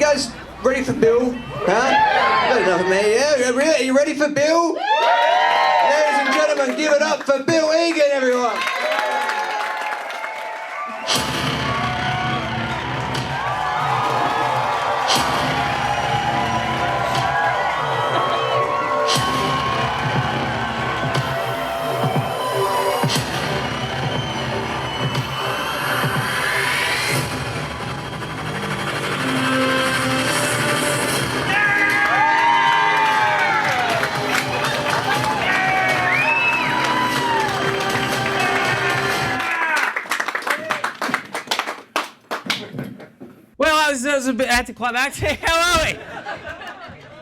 guys ready for Bill? Huh? Got enough of me, yeah? Really? Are you ready for Bill? Ladies and gentlemen, give it up for Bill Egan, everyone. That was a bit anticlimactic. How are we?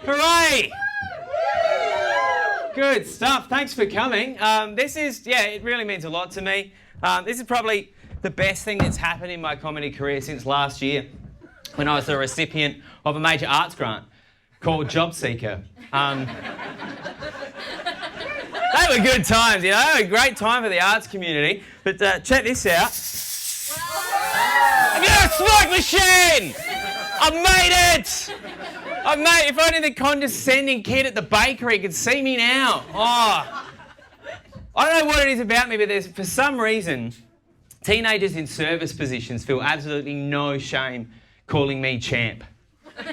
Hooray! Good stuff. Thanks for coming. It really means a lot to me. This is probably the best thing that's happened in my comedy career since last year, when I was the recipient of a major arts grant called Job Seeker. They were good times, you know. They were a great time for the arts community. But check this out. I've got a smoke machine! I made it! If only the condescending kid at the bakery could see me now. Oh. I don't know what it is about me, but for some reason, teenagers in service positions feel absolutely no shame calling me champ. And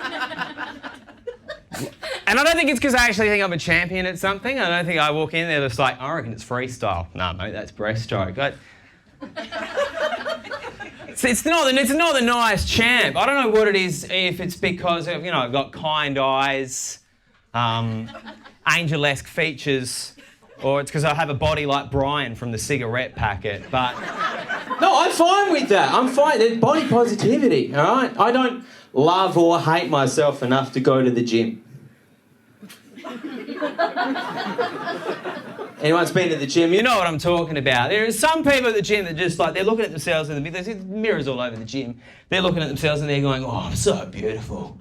I don't think it's because I actually think I'm a champion at something. I don't think I walk in there just like, I reckon it's freestyle. No, mate, that's breaststroke. It's not the nice champ. I don't know what it is, if it's because of, I've got kind eyes, angel-esque features, or it's because I have a body like Brian from the cigarette packet, but... No, I'm fine with that. I'm fine. There's body positivity, all right? I don't love or hate myself enough to go to the gym. Anyone's been to the gym, you know what I'm talking about. There are some people at the gym that just they're looking at themselves in the mirror. There's mirrors all over the gym. They're looking at themselves and they're going, oh, I'm so beautiful.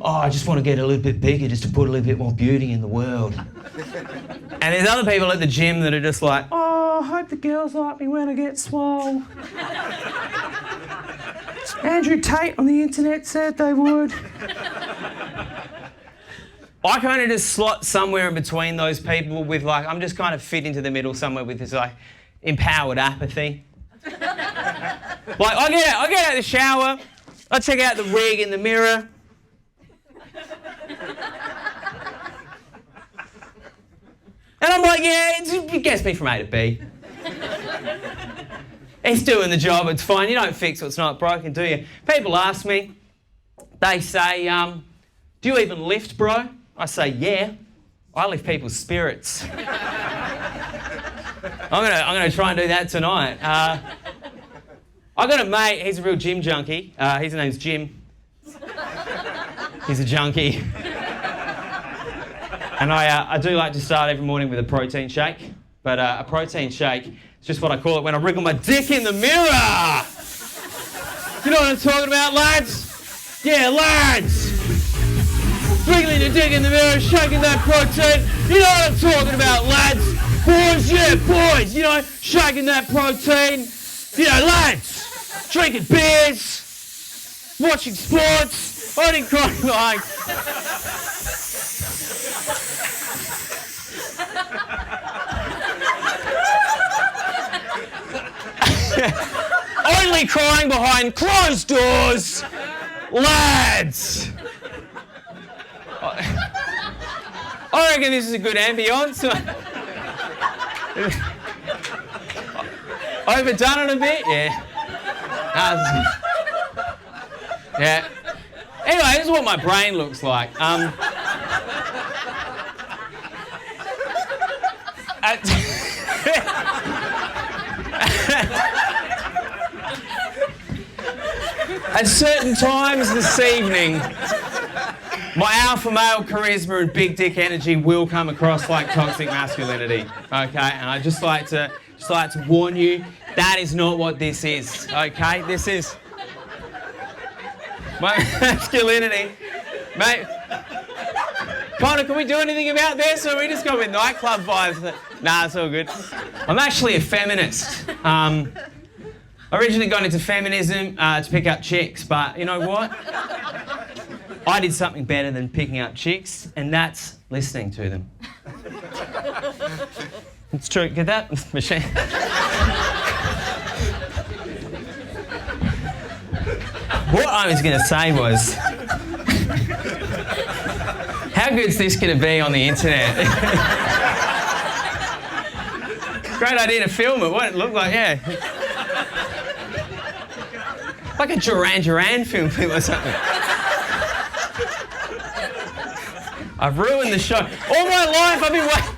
Oh, I just want to get a little bit bigger just to put a little bit more beauty in the world. And there's other people at the gym that are just like, oh, I hope the girls like me when I get swole. Andrew Tate on the internet said they would. I kind of just slot somewhere in between those people with I'm just kind of fit into the middle somewhere with this empowered apathy. I get out of the shower, I check out the rig in the mirror. And I'm like, yeah, it gets me from A to B. It's doing the job, it's fine. You don't fix what's not broken, do you? People ask me, they say, do you even lift, bro? I say, yeah, I lift people's spirits. I'm gonna try and do that tonight. I got a mate, he's a real gym junkie. His name's Jim. He's a junkie. And I do like to start every morning with a protein shake. But a protein shake is just what I call it when I wriggle my dick in the mirror. You know what I'm talking about, lads? Yeah, lads. Wriggling your dick in the mirror, shaking that protein. You know what I'm talking about, lads? Boys, yeah, boys. Shaking that protein. Lads. Drinking beers. Watching sports. I didn't cry behind. Only crying behind closed doors. Lads. I reckon this is a good ambience. Overdone it a bit? Yeah. Yeah. Anyway, this is what my brain looks like. At certain times this evening, my alpha male charisma and big dick energy will come across like toxic masculinity, okay? And I just like to warn you, that is not what this is, okay? This is my masculinity, mate. Connor, can we do anything about this, or are we just going with nightclub vibes? Nah, it's all good. I'm actually a feminist. I originally got into feminism to pick up chicks, but you know what? I did something better than picking up chicks, and that's listening to them. It's true. Get that? Machine. What I was going to say was, how good's this going to be on the internet? Great idea to film it. What it looked like, yeah. Like a Duran Duran film clip or something. I've ruined the show. All my life I've been waiting.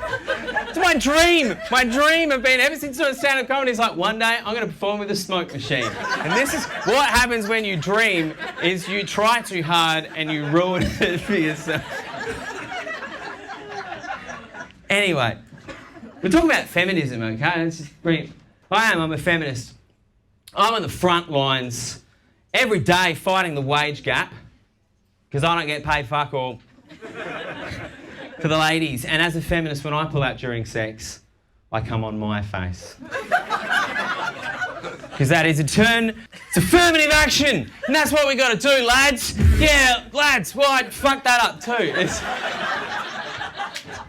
It's my dream. My dream have been, ever since I started stand-up comedy, it's like one day I'm going to perform with a smoke machine. And this is what happens when you dream, is you try too hard and you ruin it for yourself. Anyway, we're talking about feminism, okay? It's just brilliant. I'm a feminist. I'm on the front lines every day fighting the wage gap because I don't get paid fuck all for the ladies. And as a feminist, when I pull out during sex, I come on my face. Because that is it's affirmative action. And that's what we got to do, lads. Yeah, lads, well, I fucked that up too.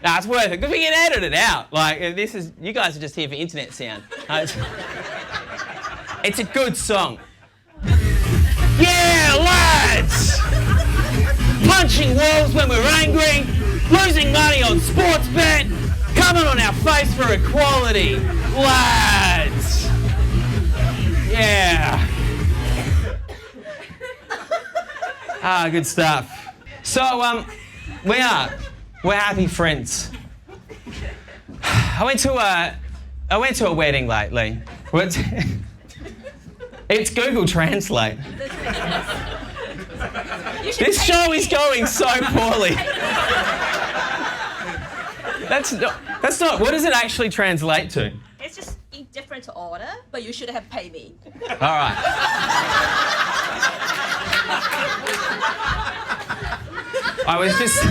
Nah, it's worth it, because we can edit it out. Like, you guys are just here for internet sound. It's a good song. Yeah, lads! Punching walls when we're angry, losing money on sports bet, coming on our face for equality. Lads! Yeah. Good stuff. So, we're happy friends. I went to a wedding lately. It's Google Translate. This show is going so poorly. That's not. What does it actually translate to? It's just in different order, but you should have paid me. All right. I was just.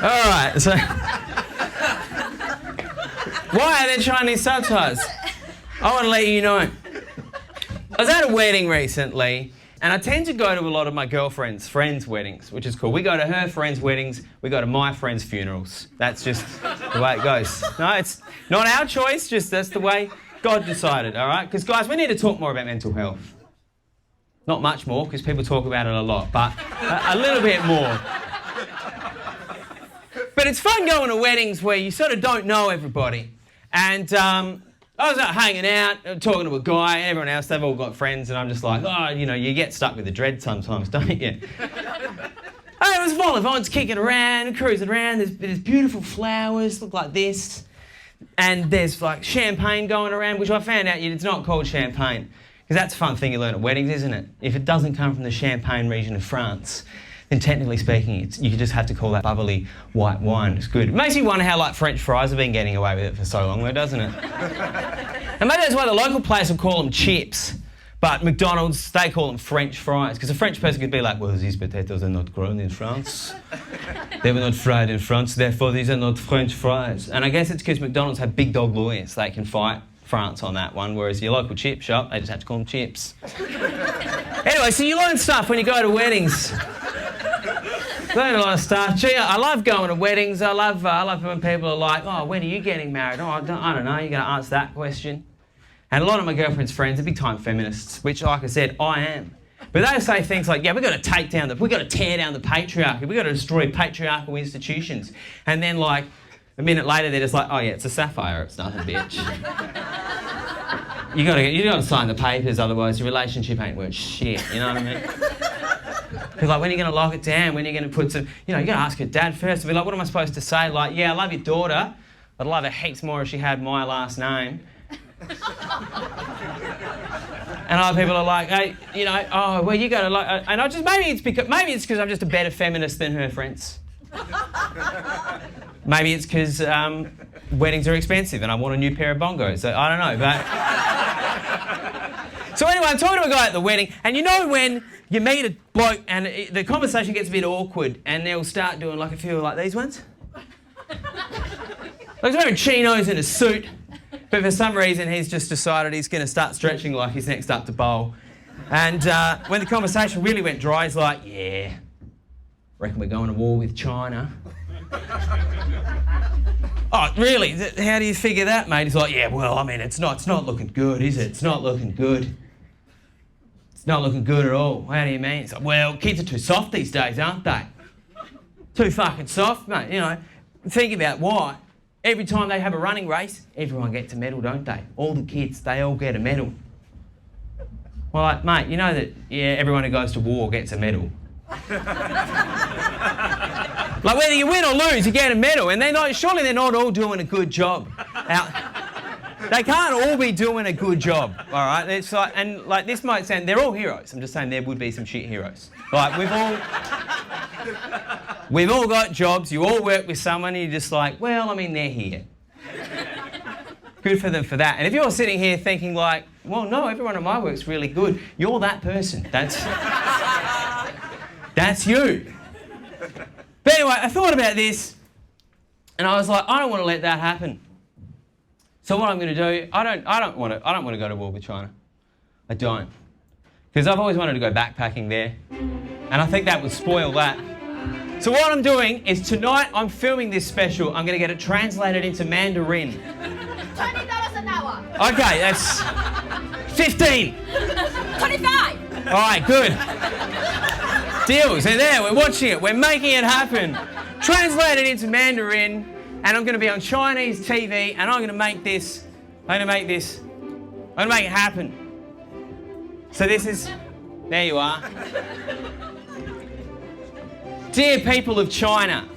All right. So, why are there Chinese subtitles? I want to let you know. I was at a wedding recently, and I tend to go to a lot of my girlfriend's friends' weddings, which is cool. We go to her friends' weddings, we go to my friends' funerals. That's just the way it goes. No, it's not our choice, just that's the way God decided, all right? Because, guys, we need to talk more about mental health. Not much more, because people talk about it a lot, but a little bit more. But it's fun going to weddings where you sort of don't know everybody. And I was out hanging out, talking to a guy, and everyone else, they've all got friends, and I'm just like, oh, you know, you get stuck with the dread sometimes, don't you? Oh, it was fun. Everyone's kicking around, cruising around. There's beautiful flowers, look like this. And there's like champagne going around, which I found out it's not called champagne. Because that's a fun thing you learn at weddings, isn't it? If it doesn't come from the Champagne region of France, then technically speaking, you just have to call that bubbly white wine. It's good. It makes me wonder how like French fries have been getting away with it for so long though, doesn't it? And maybe that's why the local place will call them chips, but McDonald's, they call them French fries. Because a French person could be like, well, these potatoes are not grown in France. They were not fried in France, therefore these are not French fries. And I guess it's because McDonald's have big dog lawyers. They can fight France on that one, whereas your local chip shop, they just have to call them chips. Anyway, so you learn stuff when you go to weddings. Learn a lot of stuff. Gee, I love going to weddings. I love when people are like, oh, when are you getting married? Oh, I don't know. You're going to answer that question. And a lot of my girlfriend's friends are big-time feminists, which, like I said, I am. But they say things like, yeah, we've got to tear down the patriarchy. We've got to destroy patriarchal institutions. And then, like, a minute later, they're just like, oh, yeah, it's a sapphire. It's nothing, bitch. You got to sign the papers, otherwise your relationship ain't worth shit. You know what I mean? Because like, when are you going to lock it down? When are you going to put some... You know, you got to ask your dad first. To be like, what am I supposed to say? Like, yeah, I love your daughter. I'd love her heaps more if she had my last name. And other people are like, hey, you know, oh, well, you got to like... And I just... Maybe it's because I'm just a better feminist than her friends. Maybe it's because weddings are expensive and I want a new pair of bongos. So I don't know, but... So anyway, I'm talking to a guy at the wedding, and you know when you meet a bloke and the conversation gets a bit awkward and they'll start doing like a few like these ones? Like he's wearing chinos and a suit But for some reason, he's just decided he's going to start stretching like he's next up to bowl. And when the conversation really went dry, he's like, yeah, reckon we're going to war with China. Oh, really? How do you figure that, mate? He's like, yeah, well, I mean, it's not looking good, is it? It's not looking good. It's not looking good at all. How do you mean? It's like, well, kids are too soft these days, aren't they? Too fucking soft, mate. You know, think about why. Every time they have a running race, everyone gets a medal, don't they? All the kids, they all get a medal. Well, like, mate, you know that, yeah, everyone who goes to war gets a medal. Like, whether you win or lose, you get a medal, and surely they're not all doing a good job. They can't all be doing a good job, all right? It's like, and like, this might sound, they're all heroes. I'm just saying there would be some shit heroes. Like, we've all got jobs. You all work with someone, and you're just like, well, I mean, they're here. Good for them for that. And if you're sitting here thinking like, well, no, everyone at my work's really good, you're that person. That's you. But anyway, I thought about this, and I was like, I don't want to let that happen. So what I'm going to do, I don't want to go to war with China. I don't, because I've always wanted to go backpacking there, and I think that would spoil that. So what I'm doing is tonight I'm filming this special. I'm going to get it translated into Mandarin. $20 an hour. Okay, that's 15. 25. All right, good. Deals, they're there, we're watching it, we're making it happen. Translated into Mandarin, and I'm going to be on Chinese TV, and I'm going to make it happen. So this is, there you are. Dear people of China,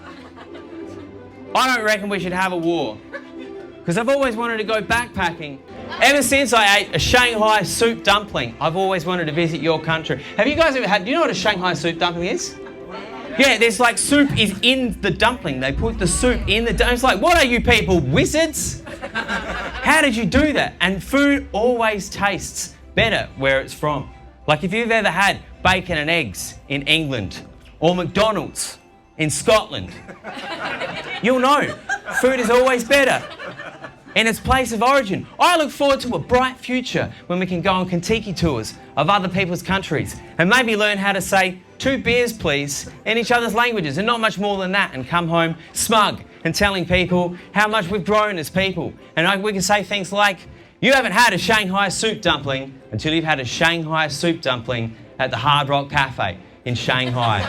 I don't reckon we should have a war, because I've always wanted to go backpacking. Ever since I ate a Shanghai soup dumpling, I've always wanted to visit your country. Have you guys ever had, do you know what a Shanghai soup dumpling is? Yeah, there's like soup is in the dumpling. They put the soup in the dumpling. It's like, what are you people, wizards? How did you do that? And food always tastes better where it's from. Like if you've ever had bacon and eggs in England or McDonald's in Scotland, you'll know food is always better in its place of origin. I look forward to a bright future when we can go on Kentucky tours of other people's countries and maybe learn how to say 2 beers please in each other's languages and not much more than that, and come home smug and telling people how much we've grown as people. And we can say things like, you haven't had a Shanghai soup dumpling until you've had a Shanghai soup dumpling at the Hard Rock Cafe in Shanghai.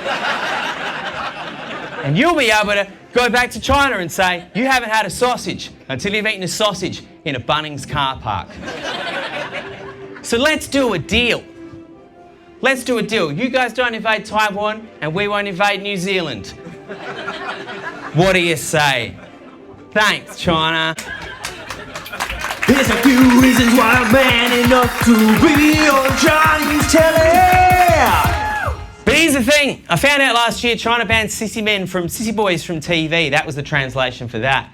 And you'll be able to go back to China and say, you haven't had a sausage until you've eaten a sausage in a Bunnings car park. So let's do a deal. Let's do a deal. You guys don't invade Taiwan and we won't invade New Zealand. What do you say? Thanks, China. There's a few reasons why I'm man enough to be on Chinese telly. But here's the thing, I found out last year China banned sissy boys from TV. That was the translation for that.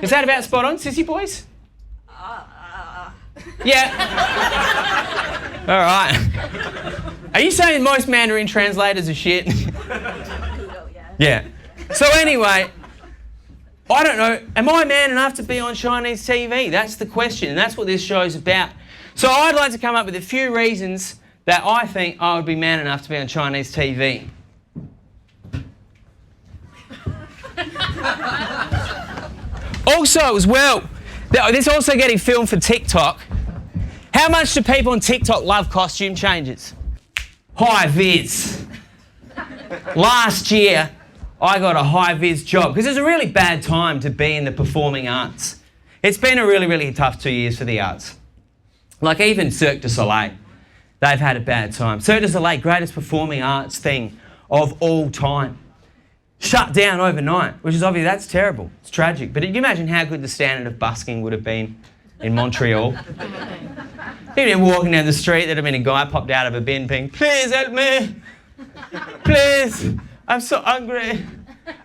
Is that about spot on, sissy boys? Yeah. All right. Are you saying most Mandarin translators are shit? Yeah. So anyway, I don't know, am I man enough to be on Chinese TV? That's the question, and that's what this show's about. So I'd like to come up with a few reasons that I think I would be man enough to be on Chinese TV. Also, as well, this is also getting filmed for TikTok. How much do people on TikTok love costume changes? High-vis. Last year, I got a high-vis job because it's a really bad time to be in the performing arts. It's been a really, really tough 2 years for the arts. Like even Cirque du Soleil, they've had a bad time. Cirque du Soleil, greatest performing arts thing of all time. Shut down overnight, which is obviously, that's terrible. It's tragic. But can you imagine how good the standard of busking would have been in Montreal? You'd been walking down the street, there'd have been a guy popped out of a bin being, please help me, please, I'm so hungry.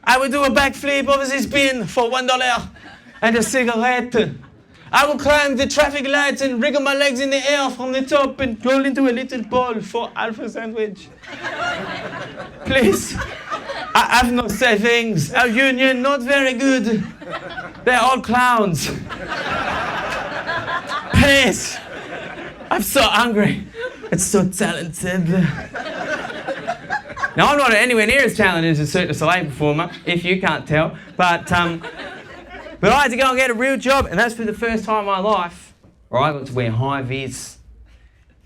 I will do a backflip over this bin for $1 and a cigarette. I will climb the traffic lights and wriggle my legs in the air from the top and roll into a little ball for half a sandwich. Please. I have no savings. Our union not very good. They're all clowns. Please. I'm so hungry. It's so talented. Now, I'm not anywhere near as talented as a Cirque du Soleil performer, if you can't tell. But I had to go and get a real job, and that's for the first time in my life where I got to wear high vis.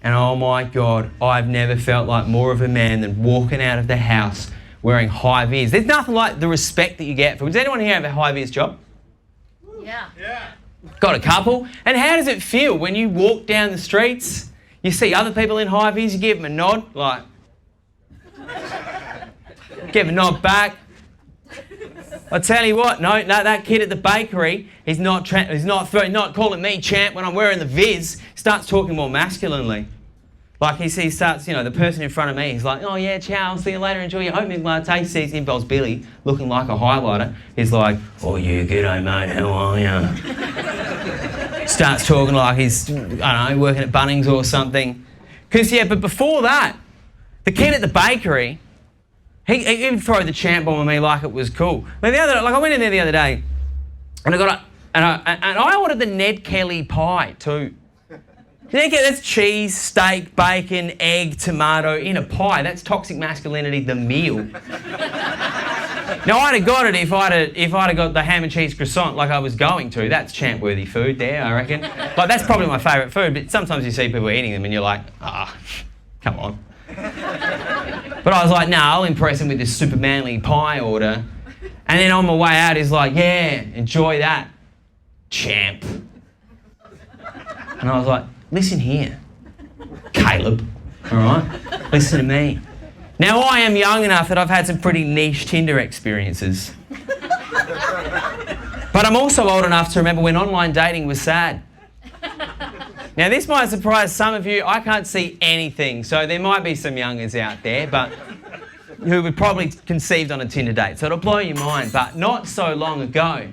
And oh my God, I've never felt like more of a man than walking out of the house wearing high vis. There's nothing like the respect that you get from. Does anyone here have a high vis job? Yeah. Got a couple. And how does it feel when you walk down the streets, you see other people in high vis, you give them a nod, like, give a nod back. I tell you what, no, that kid at the bakery, he's not calling me champ when I'm wearing the vis. He starts talking more masculinely. Like he starts, the person in front of me, he's like, oh yeah, ciao, I'll see you later, enjoy your oatmeal latte. He sees him, Billy looking like a highlighter. He's like, oh yeah, g'day mate, how are you? Starts talking like he's, I don't know, working at Bunnings or something. But before that, the kid at the bakery, he'd throw the champ bomb on me like it was cool. I went in there the other day, and I ordered the Ned Kelly pie too. That's cheese, steak, bacon, egg, tomato in a pie. That's toxic masculinity, the meal. Now I'd have got it if I'd have got the ham and cheese croissant like I was going to. That's champ-worthy food there, I reckon. Like that's probably my favourite food. But sometimes you see people eating them and you're like, come on. But I was like, I'll impress him with this super manly pie order. And then on my way out, he's like, yeah, enjoy that, champ. And I was like, listen here, Caleb, all right? Listen to me. Now, I am young enough that I've had some pretty niche Tinder experiences. But I'm also old enough to remember when online dating was sad. Now, this might surprise some of you. I can't see anything, so there might be some youngers out there, but who were probably conceived on a Tinder date, so it'll blow your mind. But not so long ago,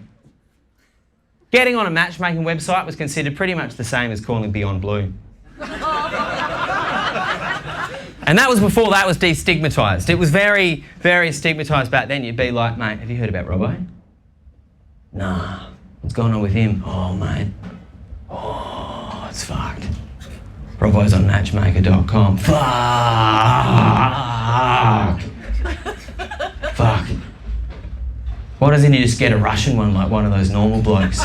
getting on a matchmaking website was considered pretty much the same as calling Beyond Blue. And that was before that was destigmatised. It was very, very stigmatised back then. You'd be like, mate, have you heard about Robbo? Nah. What's going on with him? Oh, mate. Oh, it's fucked. Robbo's on matchmaker.com. Fuck. Why doesn't he just get a Russian one like one of those normal blokes?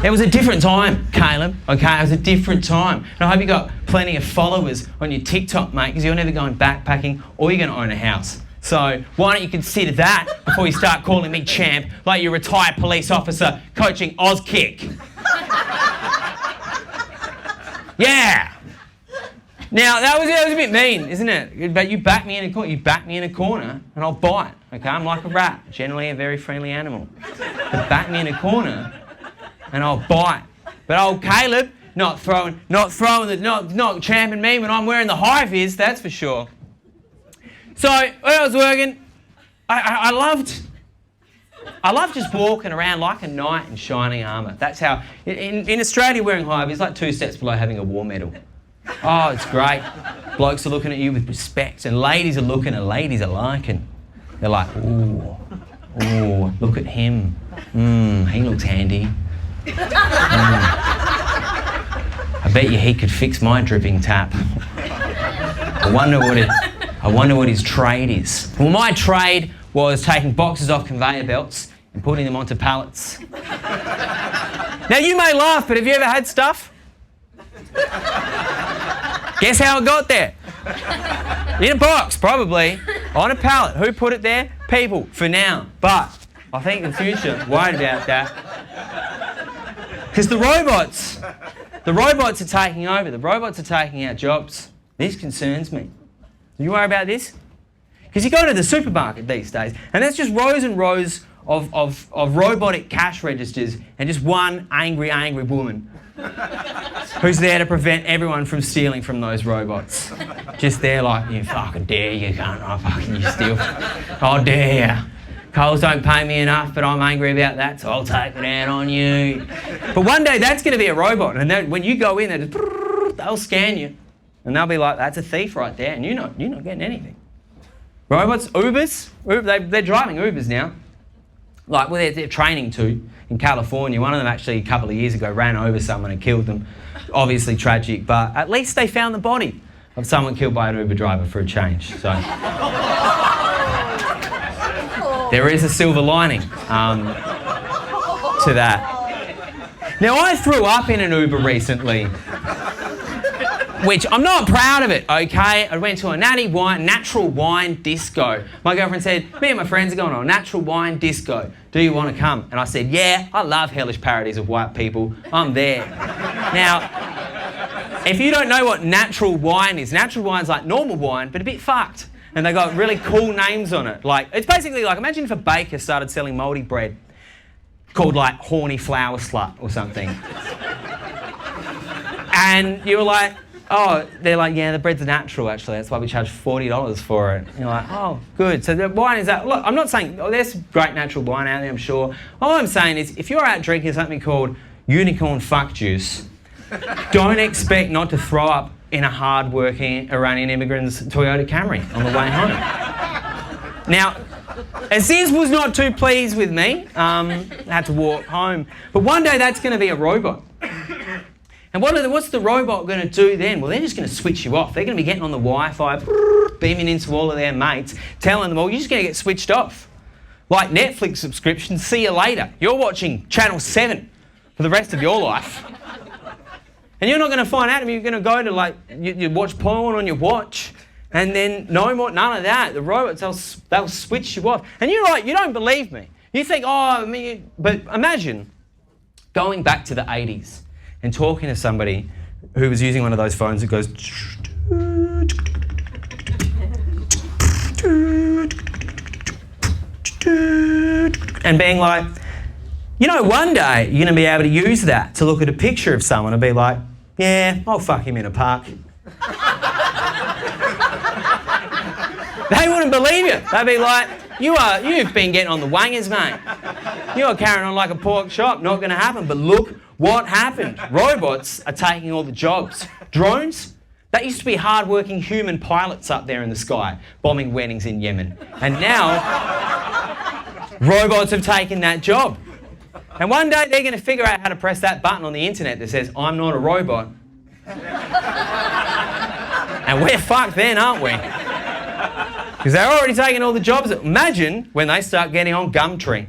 It was a different time, Caleb, okay? It was a different time. And I hope you got plenty of followers on your TikTok, mate, because you're never going backpacking or you're going to own a house. So why don't you consider that before you start calling me champ like you're a retired police officer coaching Auskick? Yeah. Now, that was a bit mean, isn't it? But you back me in a corner. You back me in a corner and I'll bite, okay? I'm like a rat, generally a very friendly animal. But back me in a corner and I'll bite. But old Caleb, not champing me when I'm wearing the high vis, that's for sure. So when I was working, I loved just walking around like a knight in shining armour. That's how, in Australia wearing high vis is like 2 steps below having a war medal. Oh, it's great. Blokes are looking at you with respect and ladies are looking and ladies are liking. They're like, ooh, look at him. He looks handy. I bet you he could fix my dripping tap. I wonder what his trade is. Well, my trade was taking boxes off conveyor belts and putting them onto pallets. Now, you may laugh, but have you ever had stuff? Guess how it got there? In a box, probably. On a pallet. Who put it there? People, for now. But I think in the future, worried about that. Because the robots are taking over. The robots are taking our jobs. This concerns me. Do you worry about this? Because you go to the supermarket these days, and that's just rows and rows of robotic cash registers and just one angry woman who's there to prevent everyone from stealing from those robots. Just there like, you fucking dare you, can't I fucking you steal. Oh, dare you. Coles don't pay me enough, but I'm angry about that, so I'll take it out on you. But one day that's going to be a robot, and then when you go in, they'll scan you, and they'll be like, that's a thief right there, and you're not getting anything. Robots, Ubers, they're driving Ubers now. Like, well, they're training to in California. One of them actually a couple of years ago ran over someone and killed them. Obviously tragic, but at least they found the body of someone killed by an Uber driver for a change. So there is a silver lining to that. Now, I threw up in an Uber recently, which I'm not proud of it, okay? I went to a natural wine disco. My girlfriend said, me and my friends are going on a natural wine disco. Do you want to come? And I said, yeah, I love hellish parodies of white people. I'm there. Now, if you don't know what natural wine is wine's like normal wine, but a bit fucked. And they got really cool names on it. Like, it's basically like, imagine if a baker started selling mouldy bread called like Horny Flower Slut or something. And you were like, oh, they're like, yeah, the bread's natural actually, that's why we charge $40 for it. And you're like, oh, good. So the wine is that. Look, I'm not saying, oh, there's great natural wine out there, I'm sure. All I'm saying is, if you're out drinking something called unicorn fuck juice, don't expect not to throw up in a hard-working Iranian immigrant's Toyota Camry on the way home. Now, Aziz was not too pleased with me. I had to walk home. But one day that's going to be a robot. And what's the robot going to do then? Well, they're just going to switch you off. They're going to be getting on the Wi-Fi, beaming into all of their mates, telling them, well, you're just going to get switched off. Like Netflix subscription, see you later. You're watching Channel 7 for the rest of your life. And you're not going to find out if you're going to go to, like, you watch porn on your watch, and then no more, none of that. The robots, they'll switch you off. And you're like, you don't believe me. You think, oh, I mean, but imagine going back to the 80s and talking to somebody who was using one of those phones that goes and being like, you know, one day you're going to be able to use that to look at a picture of someone and be like, yeah, I'll fuck him in a park. They wouldn't believe you. They'd be like, you've been getting on the wangers, mate. You're carrying on like a pork chop. Not going to happen. But look what happened. Robots are taking all the jobs. Drones, that used to be hard-working human pilots up there in the sky, bombing weddings in Yemen. And now, robots have taken that job. And one day they're going to figure out how to press that button on the internet that says, I'm not a robot. And we're fucked then, aren't we? Because they're already taking all the jobs. Imagine when they start getting on Gumtree.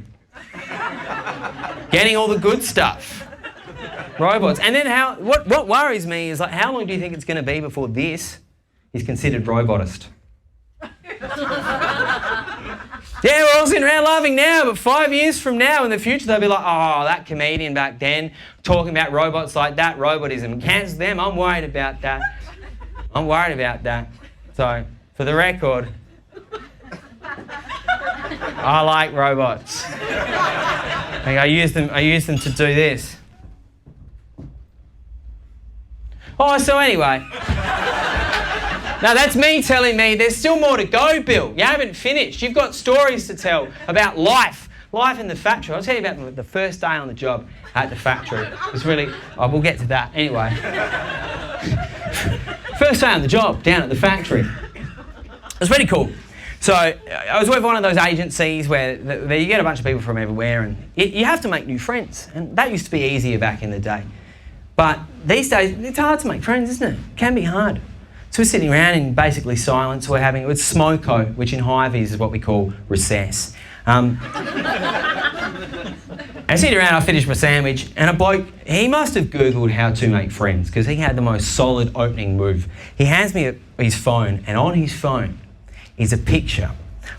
Getting all the good stuff. Robots. And then what worries me is, like, how long do you think it's going to be before this is considered robotist? Yeah, we're all sitting around laughing now, but 5 years from now in the future, they'll be like, oh, that comedian back then talking about robots like that, robotism. Cancel them, I'm worried about that. I'm worried about that. So, for the record, I like robots. I use them to do this. Oh, so anyway. Now that's me telling me there's still more to go, Bill. You haven't finished. You've got stories to tell about life in the factory. I'll tell you about the first day on the job at the factory. It's really, we'll get to that anyway. First day on the job down at the factory. It was really cool. So I was with one of those agencies where you get a bunch of people from everywhere, and you have to make new friends. And that used to be easier back in the day. But these days, it's hard to make friends, isn't it? It can be hard. So we're sitting around in basically silence. We're having, it's smoko, which in Hivies is what we call recess. I'm sitting around, I finished my sandwich, and a bloke, he must have Googled how to make friends, because he had the most solid opening move. He hands me his phone, and on his phone is a picture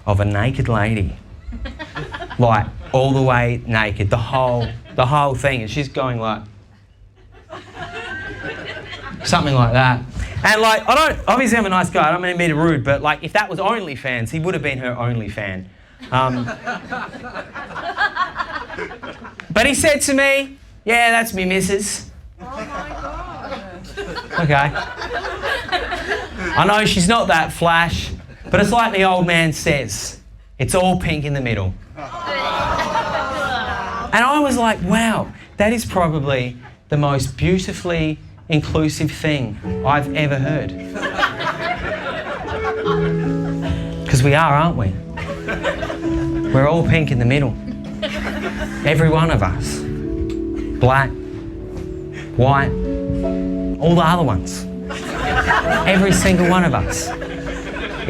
of a naked lady. Like, all the way naked, the whole thing, and she's going like, something like that. And like, obviously I'm a nice guy, I don't mean to be rude, but like, if that was OnlyFans, he would have been her only fan. But he said to me, yeah, that's me missus. Oh my God. Okay. I know she's not that flash, but it's like the old man says, it's all pink in the middle. And I was like, wow, that is probably the most beautifully inclusive thing I've ever heard. Because Because we are, aren't we? We're all pink in the middle. Every one of us. Black, white, all the other ones. Every single one of us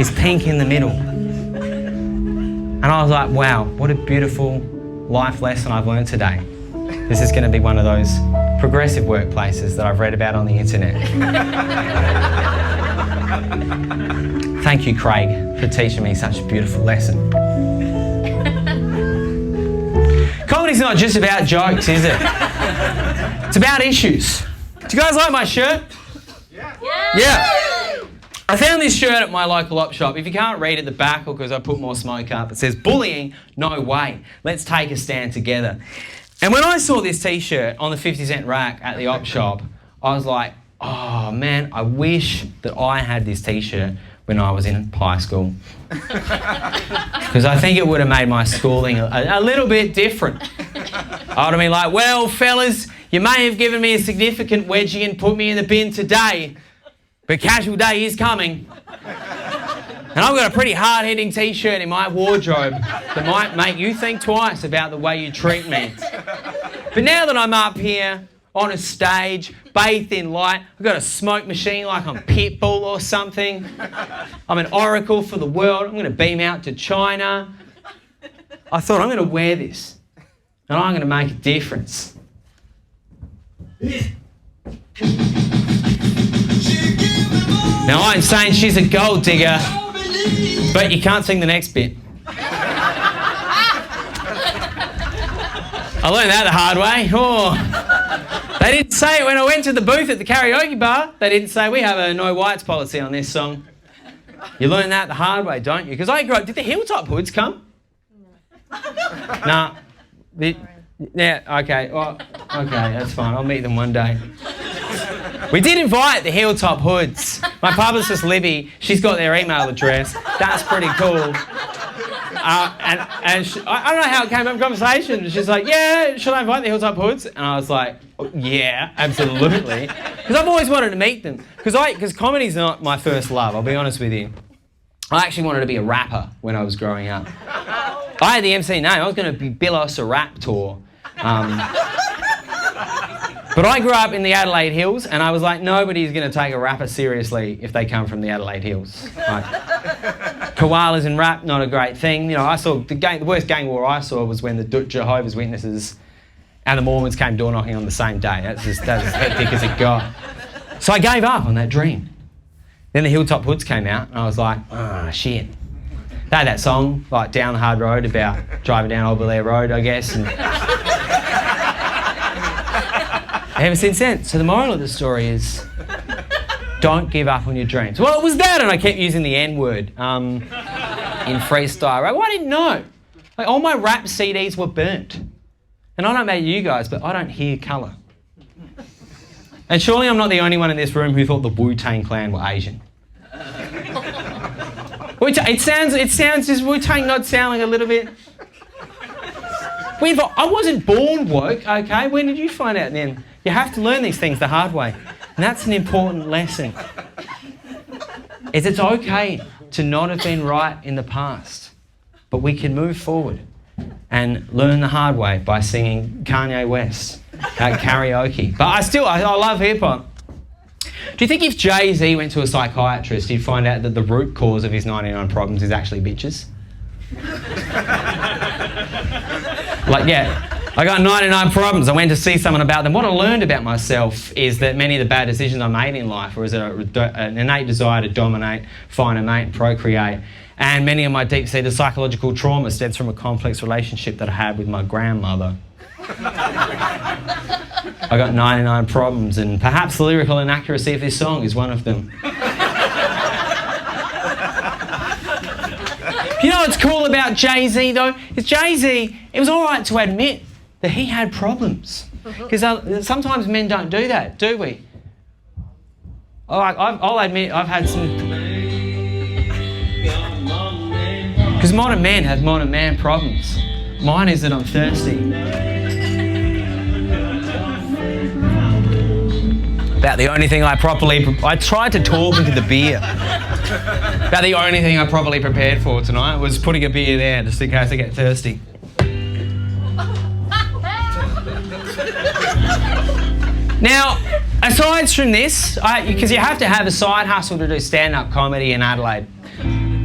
is pink in the middle. And I was like, wow, what a beautiful life lesson I've learned today. This is going to be one of those progressive workplaces that I've read about on the internet. Thank you, Craig, for teaching me such a beautiful lesson. Comedy's not just about jokes, is it? It's about issues. Do you guys like my shirt? Yeah. I found this shirt at my local op shop. If you can't read at the back or because I put more smoke up, it says, "Bullying, no way. Let's take a stand together." And when I saw this t-shirt on the 50-cent rack at the op shop, I was like, oh man, I wish that I had this t-shirt when I was in high school. Because I think it would have made my schooling a little bit different. I would have been like, well, fellas, you may have given me a significant wedgie and put me in the bin today, but casual day is coming. And I've got a pretty hard-hitting t-shirt in my wardrobe that might make you think twice about the way you treat me. But now that I'm up here on a stage, bathed in light, I've got a smoke machine like I'm Pitbull or something. I'm an oracle for the world. I'm going to beam out to China. I thought I'm going to wear this and I'm going to make a difference. Now, I'm saying she's a gold digger, but you can't sing the next bit. I learned that the hard way. Oh. They didn't say it when I went to the booth at the karaoke bar. They didn't say, we have a no whites policy on this song. You learn that the hard way, don't you? Because I grew up, did the Hilltop Hoods come? Nah. Yeah, okay. Well, okay, that's fine. I'll meet them one day. We did invite the Hilltop Hoods. My publicist, Libby, she's got their email address. That's pretty cool. I don't know how it came up in conversation. She's like, yeah, should I invite the Hilltop Hoods? And I was like, oh, yeah, absolutely. Because I've always wanted to meet them. Because comedy's not my first love, I'll be honest with you. I actually wanted to be a rapper when I was growing up. I had the MC name. I was going to be Billos a Raptor. But I grew up in the Adelaide Hills and I was like, nobody's going to take a rapper seriously if they come from the Adelaide Hills. Like, koalas and rap, not a great thing. You know, I saw the worst gang war I saw was when the Jehovah's Witnesses and the Mormons came door knocking on the same day. That's as hectic as it got. So I gave up on that dream. Then the Hilltop Hoods came out and I was like, oh shit. They had that song, like Down the Hard Road, about driving down Old Belair Road, I guess. And ever since then. So the moral of the story is, don't give up on your dreams. Well, it was that, and I kept using the N-word in freestyle rap. Well, I didn't know. Like, all my rap CDs were burnt. And I don't know about you guys, but I don't hear colour. And surely I'm not the only one in this room who thought the Wu-Tang Clan were Asian. It sounds, does Wu-Tang not sound like a little bit? I wasn't born woke, okay? When did you find out then? You have to learn these things the hard way. And that's an important lesson. It's okay to not have been right in the past, but we can move forward and learn the hard way by singing Kanye West at karaoke. But I love hip hop. Do you think if Jay-Z went to a psychiatrist, he'd find out that the root cause of his 99 problems is actually bitches? Like, yeah, I got 99 problems. I went to see someone about them. What I learned about myself is that many of the bad decisions I made in life was an innate desire to dominate, find a mate, procreate. And many of my deep-seated psychological trauma stems from a complex relationship that I had with my grandmother. I got 99 problems, and perhaps the lyrical inaccuracy of this song is one of them. You know what's cool about Jay-Z though? Is Jay-Z, it was all right to admit that he had problems. Because sometimes men don't do that, do we? I'll admit I've had some... Because modern men have modern man problems. Mine is that I'm thirsty. About the only thing I tried to talk into the beer. About the only thing I probably prepared for tonight was putting a beer there just in case I get thirsty. Now, aside from this, because you have to have a side hustle to do stand-up comedy in Adelaide,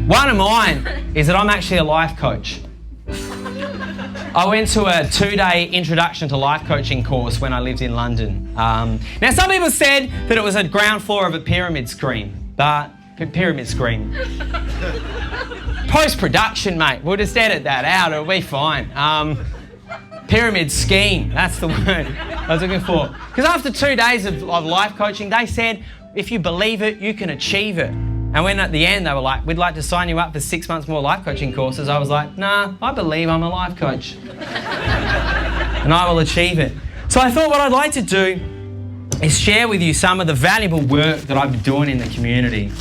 one of mine is that I'm actually a life coach. I went to a 2-day introduction to life coaching course when I lived in London. Now, some people said that it was a ground floor of a pyramid scheme, but post-production, mate. We'll just edit that out. It'll be fine. Pyramid scheme. That's the word I was looking for. Because after 2 days of life coaching, they said, if you believe it, you can achieve it. And when at the end they were like, we'd like to sign you up for 6 months more life coaching courses, I was like, nah, I believe I'm a life coach. And I will achieve it. So I thought what I'd like to do is share with you some of the valuable work that I've been doing in the community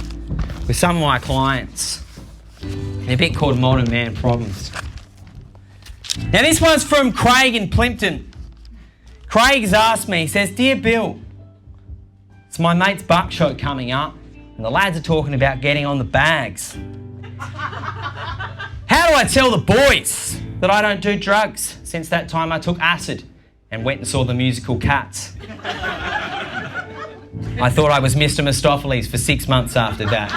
with some of my clients. A bit called Modern Man Problems. Now this one's from Craig in Plimpton. Craig's asked me, he says, Dear Bill, it's my mate's buckshot coming up and the lads are talking about getting on the bags. How do I tell the boys that I don't do drugs since that time I took acid and went and saw the musical Cats? I thought I was Mr. Mistopheles for 6 months after that.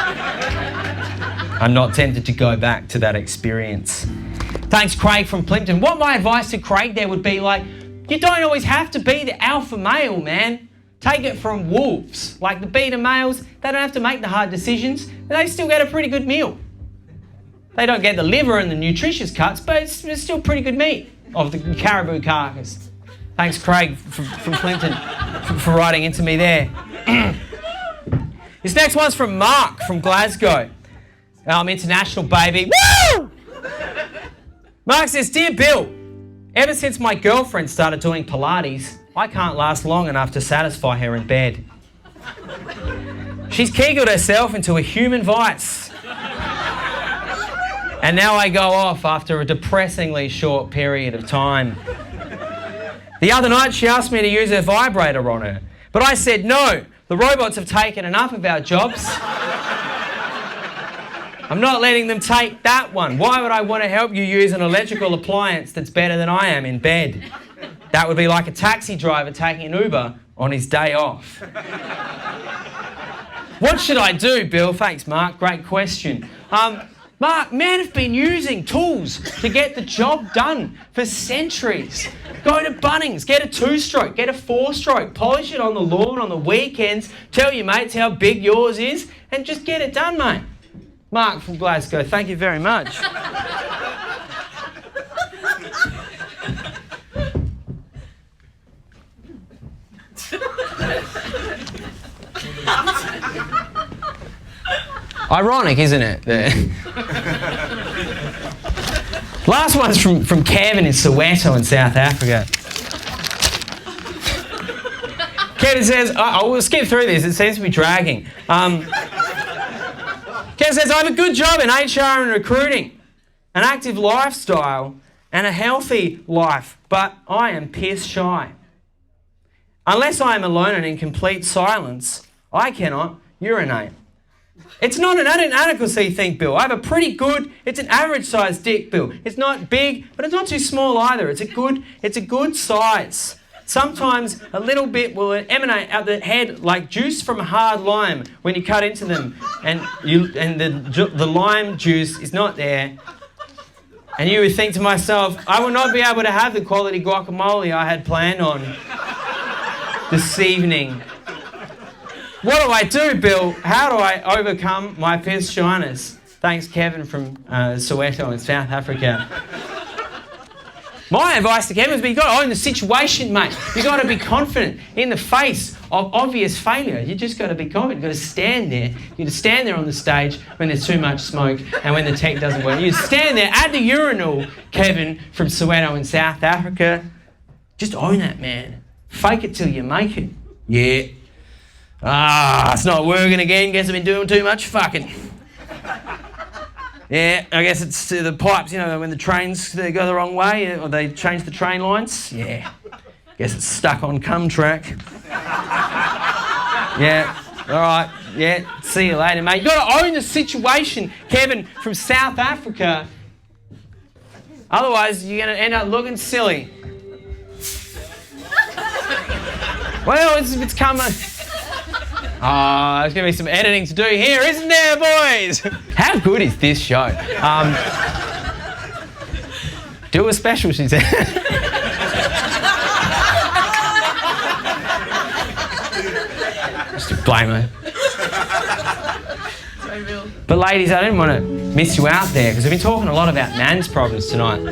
I'm not tempted to go back to that experience. Thanks, Craig from Plimpton. What my advice to Craig there would be like, you don't always have to be the alpha male, man. Take it from wolves. Like the beta males, they don't have to make the hard decisions. They still get a pretty good meal. They don't get the liver and the nutritious cuts, but it's still pretty good meat of the caribou carcass. Thanks, Craig from Plimpton, for writing into me there. This next one's from Mark from Glasgow. International baby. Woo! Mark says, Dear Bill, ever since my girlfriend started doing Pilates, I can't last long enough to satisfy her in bed. She's kegelled herself into a human vice. And now I go off after a depressingly short period of time. The other night she asked me to use her vibrator on her, but I said no. The robots have taken enough of our jobs. I'm not letting them take that one. Why would I want to help you use an electrical appliance that's better than I am in bed? That would be like a taxi driver taking an Uber on his day off. What should I do, Bill? Thanks, Mark. Great question. Mark, men have been using tools to get the job done for centuries. Go to Bunnings, get a 2-stroke, get a 4-stroke, polish it on the lawn on the weekends, tell your mates how big yours is, and just get it done, mate. Mark from Glasgow, thank you very much. Ironic, isn't it? Last one's from Kevin in Soweto in South Africa. Kevin says, we'll skip through this, it seems to be dragging. Kevin says, I have a good job in HR and recruiting, an active lifestyle and a healthy life, but I am piss shy. Unless I am alone and in complete silence, I cannot urinate. It's not an inadequacy thing, Bill. I have a pretty good, it's an average sized dick, Bill. It's not big, but it's not too small either. It's a good size. Sometimes a little bit will emanate out the head like juice from a hard lime when you cut into them and the lime juice is not there. And you would think to myself, I will not be able to have the quality guacamole I had planned on this evening. What do, Bill? How do I overcome my piss shyness? Thanks, Kevin from Soweto in South Africa. My advice to Kevin is, you've got to own the situation, mate. You've got to be confident in the face of obvious failure. You just got to be confident. You've got to stand there. You've got to stand there on the stage when there's too much smoke and when the tech doesn't work. You stand there at the urinal, Kevin from Soweto in South Africa. Just own that, man. Fake it till you make it. Yeah. It's not working again. Guess I've been doing too much fucking. Yeah, I guess it's the pipes, you know, when the trains they go the wrong way or they change the train lines. Yeah, guess it's stuck on cum track. Yeah, all right. Yeah, See you later, mate. You got to own the situation, Kevin from South Africa. Otherwise, you're going to end up looking silly. Well, it's coming. Oh, there's going to be some editing to do here, isn't there, boys? How good is this show? Do a special, she said. Just blame her. But ladies, I didn't want to miss you out there because we've been talking a lot about man's problems tonight.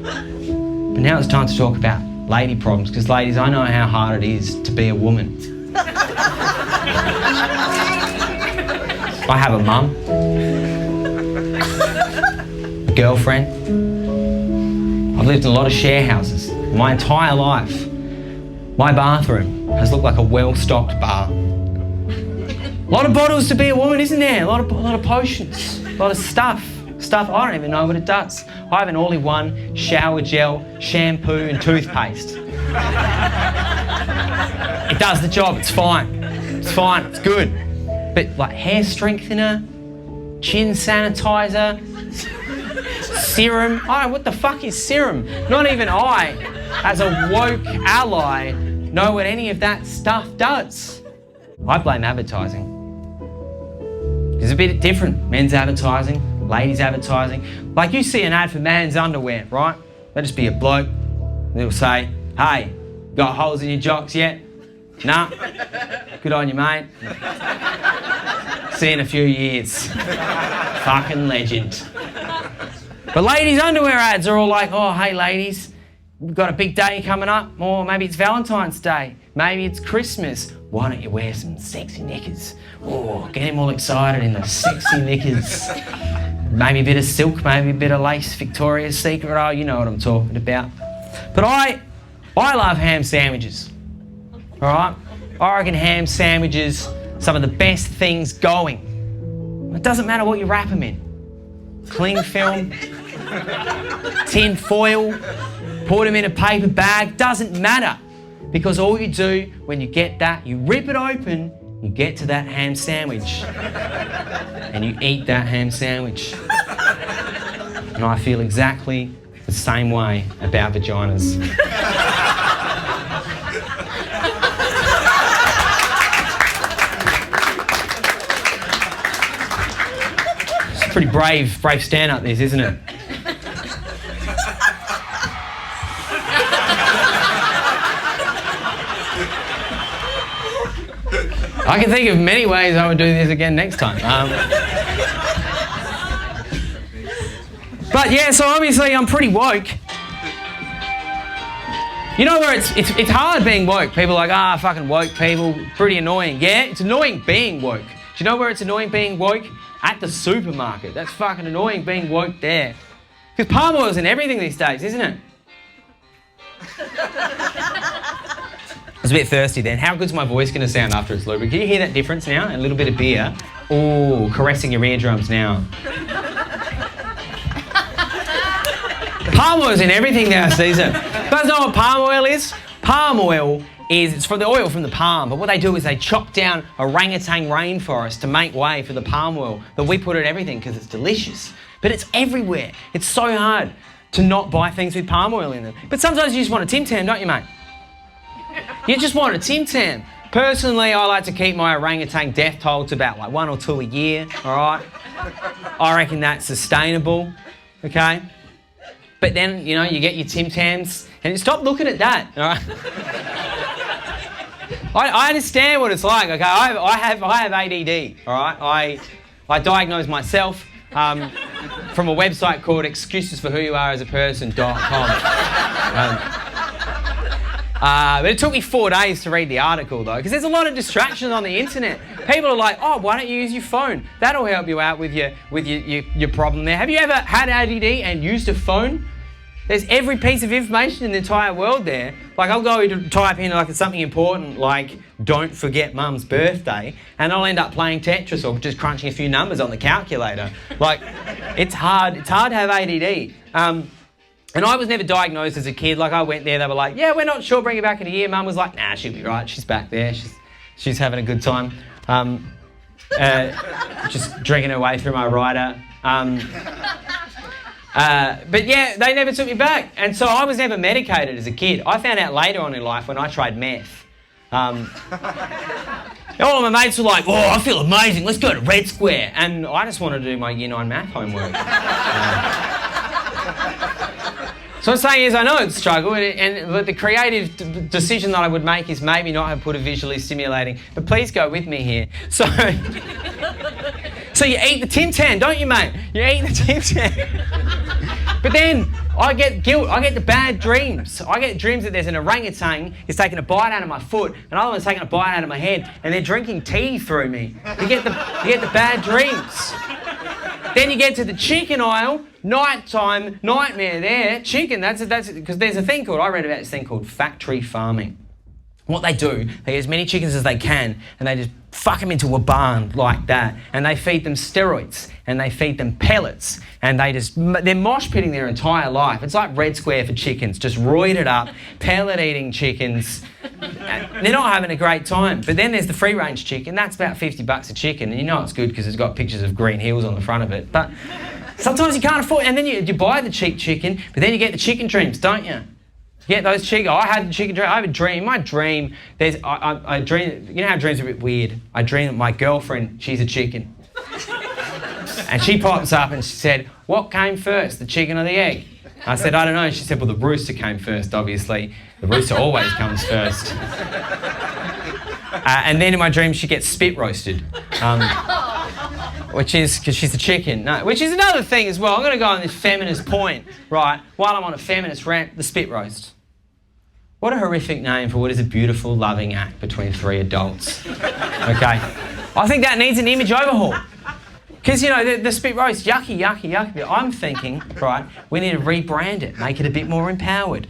But now it's time to talk about lady problems because, ladies, I know how hard it is to be a woman. I have a mum, a girlfriend. I've lived in a lot of share houses my entire life. My bathroom has looked like a well-stocked bar. A lot of bottles to be a woman, isn't there? A lot of potions, a lot of stuff. Stuff I don't even know what it does. I have an all-in-one shower gel, shampoo and toothpaste. It does the job, it's fine. It's fine, it's good. But like hair strengthener, chin sanitizer, serum. I don't know, what the fuck is serum? Not even I, as a woke ally, know what any of that stuff does. I blame advertising. It's a bit different. Men's advertising, ladies advertising. Like you see an ad for man's underwear, right? That'll just be a bloke. And it'll say, hey, got holes in your jocks yet? Nah. Good on you, mate. See you in a few years. Fucking legend. But ladies' underwear ads are all like, oh, hey, ladies, we've got a big day coming up. Or maybe it's Valentine's Day. Maybe it's Christmas. Why don't you wear some sexy knickers? Oh, get him all excited in those sexy knickers. Maybe a bit of silk, maybe a bit of lace, Victoria's Secret. Oh, you know what I'm talking about. But I love ham sandwiches. All right? I reckon ham sandwiches, some of the best things going. It doesn't matter what you wrap them in. Cling film, tin foil, put them in a paper bag, doesn't matter. Because all you do when you get that, you rip it open, you get to that ham sandwich. And you eat that ham sandwich. And I feel exactly the same way about vaginas. It's a pretty brave stand-up this, isn't it? I can think of many ways I would do this again next time. But yeah, so obviously I'm pretty woke. You know where it's hard being woke. People are like, fucking woke people, pretty annoying. Yeah, it's annoying being woke. Do you know where it's annoying being woke? At the supermarket. That's fucking annoying being woke there. Because palm oil's in everything these days, isn't it? I was a bit thirsty then. How good's my voice going to sound after it's lubricant? Can you hear that difference now? A little bit of beer. Oh, caressing your eardrums now. Palm oil's in everything now, Caesar. You guys know what palm oil is? Palm oil it's from the oil from the palm, but what they do is they chop down orangutan rainforest to make way for the palm oil that we put in everything because it's delicious. But it's everywhere. It's so hard to not buy things with palm oil in them. But sometimes you just want a Tim Tam, don't you, mate? You just want a Tim Tam. Personally, I like to keep my orangutan death toll to about like 1 or 2 a year, all right? I reckon that's sustainable, okay? But then, you know, you get your Tim Tams and stop looking at that, all right? I understand what it's like, okay? I have ADD, all right? I diagnosed myself from a website called excusesforwhoyouareasaperson.com. But it took me 4 days to read the article though, because there's a lot of distractions on the internet. People are like, oh, why don't you use your phone? That'll help you out with your problem there. Have you ever had ADD and used a phone? There's every piece of information in the entire world there. Like I'll go to type in like something important like don't forget mum's birthday and I'll end up playing Tetris or just crunching a few numbers on the calculator. Like it's hard to have ADD. And I was never diagnosed as a kid. Like I went there, they were like, yeah, we're not sure, bring her back in a year. Mum was like, nah, she'll be right. She's back there. She's having a good time. Just drinking her way through my rider. But yeah, they never took me back. And so I was never medicated as a kid. I found out later on in life when I tried meth. All my mates were like, oh, I feel amazing, let's go to Red Square. And I just wanted to do my Year 9 math homework. So what I'm saying is I know it's a struggle, and the creative decision that I would make is maybe not have put a visually stimulating, but please go with me here. So you eat the Tim Tam, don't you, mate? You eat the Tim Tam. But then I get guilt, I get the bad dreams. I get dreams that there's an orangutan, he's taking a bite out of my foot, another one's taking a bite out of my head, and they're drinking tea through me. You get the bad dreams. Then you get to the chicken aisle, nighttime, nightmare there. Chicken, that's because there's a thing called, I read about this thing called factory farming. What they do, they get as many chickens as they can, and they just fuck them into a barn like that, and they feed them steroids, and they feed them pellets, and they're mosh pitting their entire life. It's like Red Square for chickens, just roided up, pellet eating chickens. They're not having a great time. But then there's the free range chicken, that's about $50 a chicken, and you know it's good because it's got pictures of green hills on the front of it. But sometimes you can't afford it, and then you buy the cheap chicken, but then you get the chicken dreams, don't you? You get those chicken. I had the chicken dream. I have a dream. My dream. I dream. You know how dreams are a bit weird. I dream that my girlfriend, she's a chicken, and she pops up and she said, "What came first, the chicken or the egg?" I said, "I don't know." She said, "Well, the rooster came first. Obviously, the rooster always comes first." And then in my dream, she gets spit roasted. Which is because she's a chicken. No, which is another thing as well. I'm going to go on this feminist point, right? While I'm on a feminist rant, the spit roast. What a horrific name for what is a beautiful, loving act between three adults. Okay? I think that needs an image overhaul. Because, you know, the spit roast, yucky, yucky, yucky. But I'm thinking, right, we need to rebrand it, make it a bit more empowered.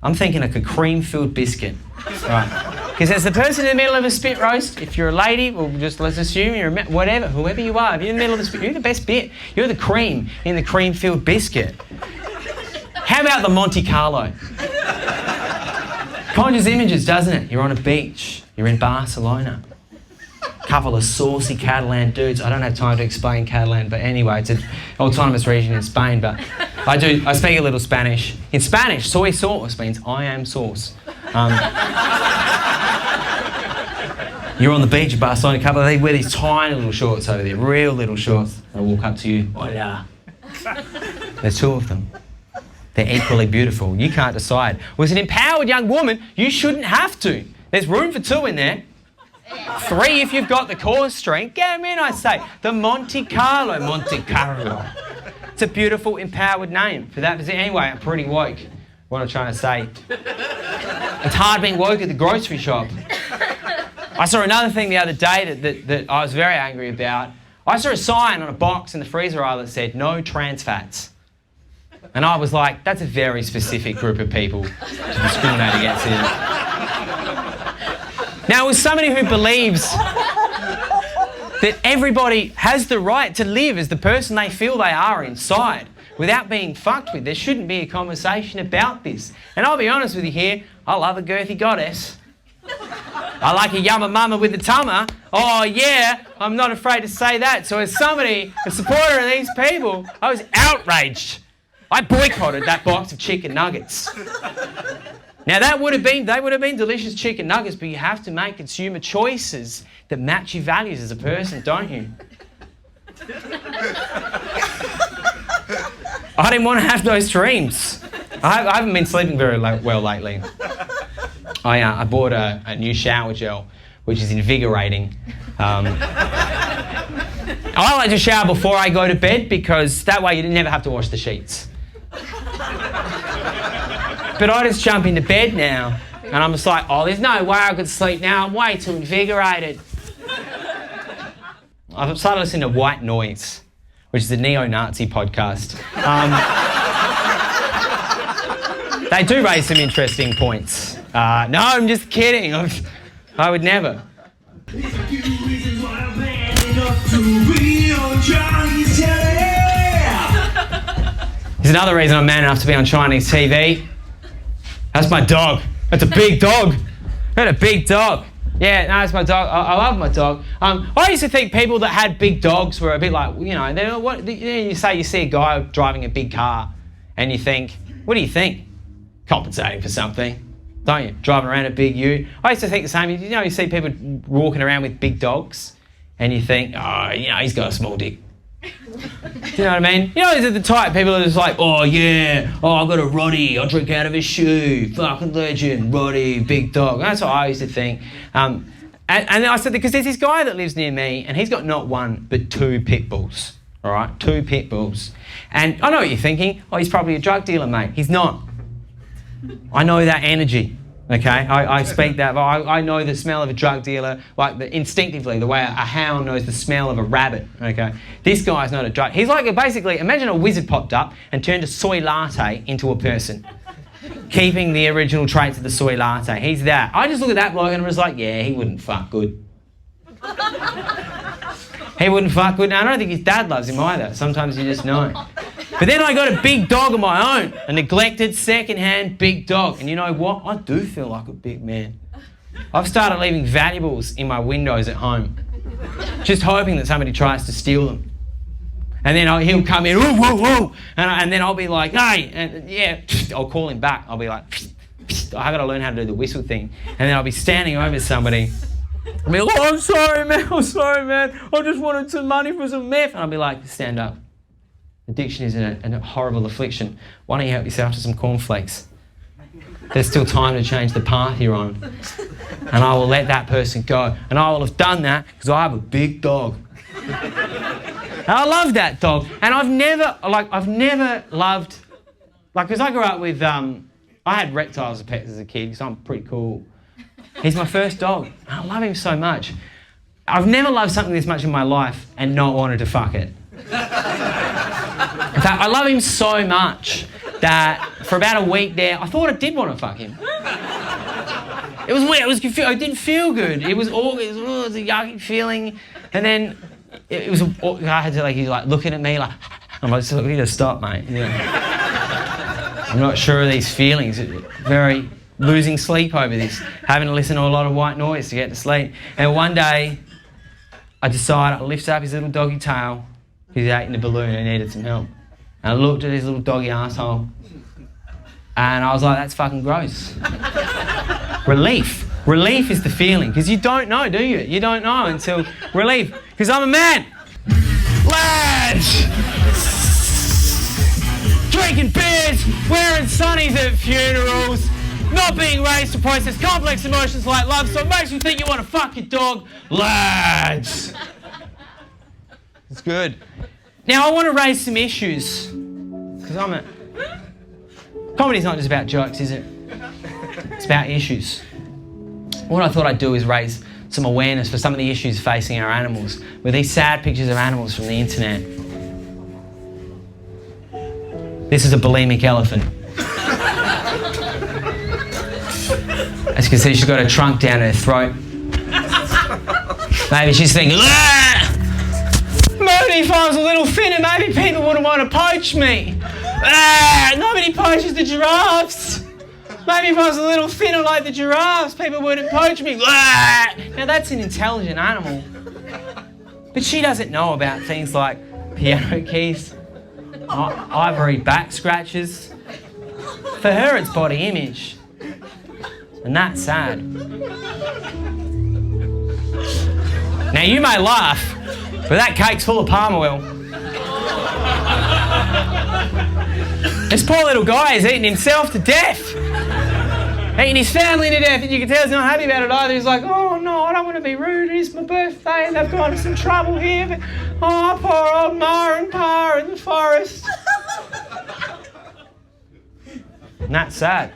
I'm thinking like a cream-filled biscuit, right? Because as the person in the middle of a spit roast, if you're a lady, well, just let's assume you're whoever you are, if you're in the middle of the spit, you're the best bit. You're the cream in the cream-filled biscuit. How about the Monte Carlo? Conjures images, doesn't it? You're on a beach. You're in Barcelona. Couple of saucy Catalan dudes. I don't have time to explain Catalan, but anyway, it's an autonomous region in Spain, but I speak a little Spanish. In Spanish, soy sauce means I am sauce. You're on the beach of Barcelona, a couple of they wear these tiny little shorts over there, real little shorts. They walk up to you, hola. There's two of them. They're equally beautiful. You can't decide. Well, as an empowered young woman, you shouldn't have to. There's room for two in there. 3 if you've got the core strength. Get them in, I say. The Monte Carlo. Monte Carlo. It's a beautiful, empowered name for that. Anyway, I'm pretty woke. What I'm trying to say. It's hard being woke at the grocery shop. I saw another thing the other day that I was very angry about. I saw a sign on a box in the freezer aisle that said, no trans fats. And I was like, that's a very specific group of people to discriminate against it. Now, as somebody who believes that everybody has the right to live as the person they feel they are inside without being fucked with, there shouldn't be a conversation about this. And I'll be honest with you here, I love a girthy goddess. I like a yumma mama with the tumma. Oh yeah, I'm not afraid to say that. So as somebody, a supporter of these people, I was outraged. I boycotted that box of chicken nuggets. Now they would have been delicious chicken nuggets, but you have to make consumer choices that match your values as a person, don't you? I didn't want to have those dreams. I haven't been sleeping very well lately. I bought a new shower gel, which is invigorating. I like to shower before I go to bed because that way you never have to wash the sheets. But I just jump into bed now and I'm just like, oh, there's no way I could sleep now. I'm way too invigorated. I've started listening to White Noise, which is a neo-Nazi podcast. They do raise some interesting points. No, I'm just kidding. I would never. There's another reason I'm man enough to be on Chinese TV. That's my dog. That's a big dog. That's a big dog. Yeah, no, it's my dog. I love my dog. I used to think people that had big dogs were a bit like, you say you see a guy driving a big car and you think, what do you think? Compensating for something, don't you? Driving around a big ute. I used to think the same. You see people walking around with big dogs and you think, he's got a small dick. Do you know what I mean? They're the type people are just like, I've got a Roddy, I drink out of his shoe, fucking legend, Roddy, big dog. That's what I used to think. And then I said, because there's this guy that lives near me and he's got not one, but 2 pit bulls, all right? 2 pit bulls. And I know what you're thinking. He's probably a drug dealer, mate. He's not. I know that energy. Okay, I speak that, but I know the smell of a drug dealer, instinctively, the way a hound knows the smell of a rabbit, okay? This guy's not a drug... He's like, basically, imagine a wizard popped up and turned a soy latte into a person, keeping the original traits of the soy latte. He's that. I just look at that bloke and was like, yeah, he wouldn't fuck good. He wouldn't fuck good. Now, I don't think his dad loves him either. Sometimes you just know. But then I got a big dog of my own, a neglected, second-hand big dog. And you know what? I do feel like a big man. I've started leaving valuables in my windows at home, just hoping that somebody tries to steal them. And then he'll come in, whoa, whoa, whoa, and then I'll be like, hey, and yeah, I'll call him back. I'll be like, I've got to learn how to do the whistle thing. And then I'll be standing over somebody. I'll be like, I'm sorry, man. I just wanted some money for some meth. And I'll be like, stand up. Addiction is a horrible affliction. Why don't you help yourself to some cornflakes? There's still time to change the path you're on. And I will let that person go. And I will have done that because I have a big dog. And I love that dog. And I've never loved, because I grew up with, I had reptiles as pets as a kid because I'm pretty cool. He's my first dog. I love him so much. I've never loved something this much in my life and not wanted to fuck it. In fact, I love him so much that for about a week there, I thought I did want to fuck him. It was weird. It didn't feel good. It was a yucky feeling. And then I had to he's looking at me like, I'm like, we need to stop, mate. Yeah. I'm not sure of these feelings. Very losing sleep over this, having to listen to a lot of white noise to get to sleep. And one day, I decided I lift up his little doggy tail. He's out in the balloon and needed some help. And I looked at his little doggy asshole and I was like, that's fucking gross. Relief. Relief is the feeling. Because you don't know, do you? You don't know until relief. Because I'm a man. Lads! Drinking beers, wearing sunnies at funerals, not being raised to process complex emotions like love, so it makes you think you want to fuck your dog. Lads! It's good. Now, I want to raise some issues, because comedy's not just about jokes, is it? It's about issues. What I thought I'd do is raise some awareness for some of the issues facing our animals, with these sad pictures of animals from the internet. This is a bulimic elephant. As you can see, she's got her trunk down her throat. Maybe she's thinking, ah! Maybe if I was a little thinner, maybe people wouldn't want to poach me. Ah! Nobody poaches the giraffes. Maybe if I was a little thinner like the giraffes, people wouldn't poach me. Ah! Now that's an intelligent animal. But she doesn't know about things like piano keys, ivory back scratches. For her, it's body image. And that's sad. Now you may laugh, but that cake's full of palm oil. This poor little guy is eating himself to death. Eating his family to death, and you can tell he's not happy about it either. He's like, oh no, I don't want to be rude, it's my birthday and they've gone to some trouble here, but oh, poor old Ma and Pa in the forest. And that's sad.